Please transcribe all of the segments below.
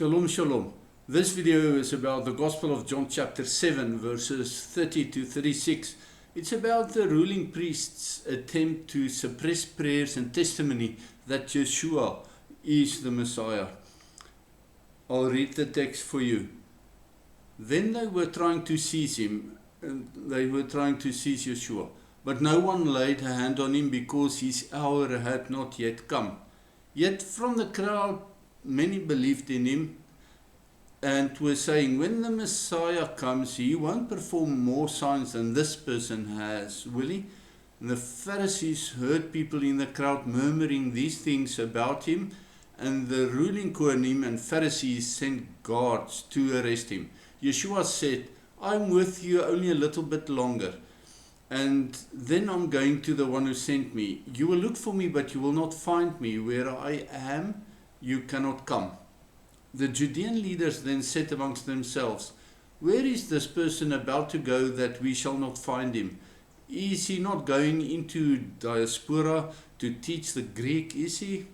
Shalom, shalom. This video is about the Gospel of John chapter 7 verses 30 to 36. It's about the ruling priest's attempt to suppress prayers and testimony that YESHUA is the Messiah. I'll read the text for you. Then they were trying to seize him, they were trying to seize YESHUA, but no one laid a hand on him because his hour had not yet come. Yet from the crowd many believed in him and were saying, when the Messiah comes, he won't perform more signs than this person has, will he? And the Pharisees heard people in the crowd murmuring these things about him, and the ruling Kohanim and Pharisees sent guards to arrest him. YESHUA said, I'm with you only a little bit longer, and then I'm going to the one who sent me. You will look for me, but you will not find me. Where I am, you cannot come. The Judean leaders then said amongst themselves, where is this person about to go that we shall not find him? Is he not going into diaspora to teach the Greek, is he?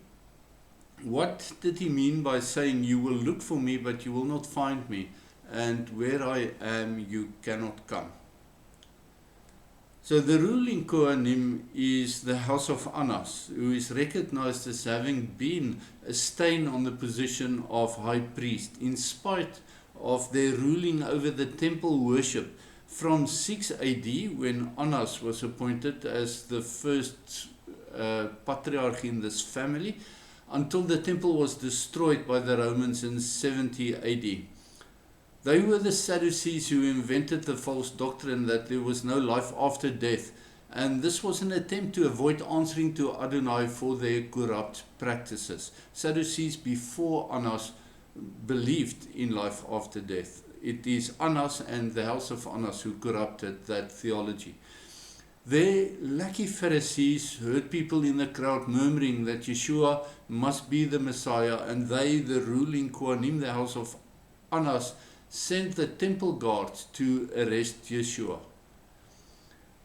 What did he mean by saying, you will look for me, but you will not find me, and where I am, you cannot come? So the ruling Kohanim is the house of Annas, who is recognized as having been a stain on the position of high priest, in spite of their ruling over the temple worship from 6 AD, when Annas was appointed as the first patriarch in this family, until the temple was destroyed by the Romans in 70 AD. They were the Sadducees who invented the false doctrine that there was no life after death, and this was an attempt to avoid answering to Adonai for their corrupt practices. Sadducees before Annas believed in life after death. It is Annas and the house of Annas who corrupted that theology. The lucky Pharisees heard people in the crowd murmuring that YESHUA must be the Messiah, and they, the ruling Kohanim, the house of Annas, sent the temple guards to arrest YESHUA.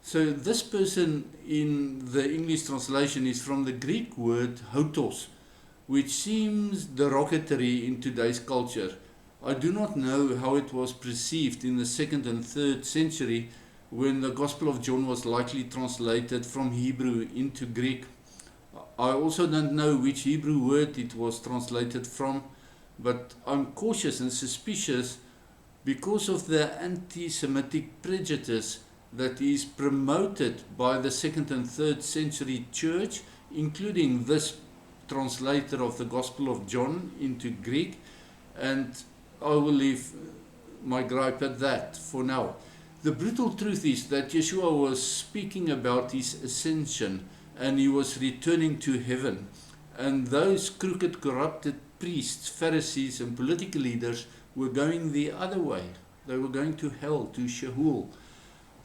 So this person in the English translation is from the Greek word hotos, which seems derogatory in today's culture. I do not know how it was perceived in the 2nd and 3rd century when the Gospel of John was likely translated from Hebrew into Greek. I also don't know which Hebrew word it was translated from, but I'm cautious and suspicious because of the anti-Semitic prejudice that is promoted by the 2nd and 3rd century church, including this translator of the Gospel of John into Greek, and I will leave my gripe at that for now. The brutal truth is that YESHUA was speaking about his ascension and he was returning to heaven, and those crooked, corrupted priests, Pharisees and political leaders were going the other way. They were going to hell, to Sheol.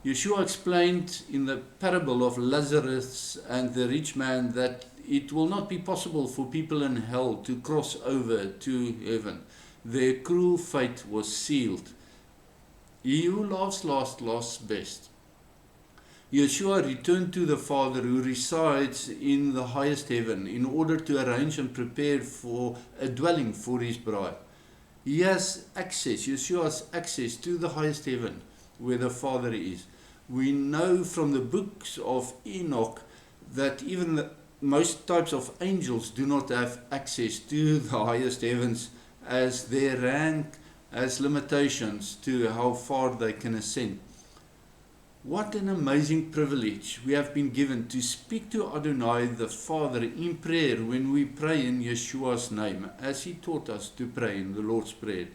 YESHUA explained in the parable of Lazarus and the rich man that it will not be possible for people in hell to cross over to heaven. Their cruel fate was sealed. He who laughs last laughs best. YESHUA returned to the Father who resides in the highest heaven in order to arrange and prepare for a dwelling for his bride. He has access, YESHUA has access to the highest heaven where the Father is. We know from the books of Enoch that even the most types of angels do not have access to the highest heavens, as their rank has limitations to how far they can ascend. What an amazing privilege we have been given to speak to Adonai the Father in prayer when we pray in YESHUA's name, as he taught us to pray in the Lord's Prayer.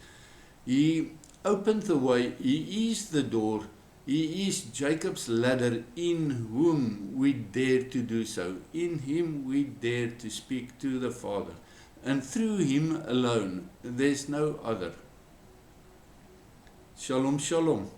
He opened the way, he is the door, he is Jacob's ladder, in whom we dare to do so. In him we dare to speak to the Father, and through him alone, there's no other. Shalom, shalom.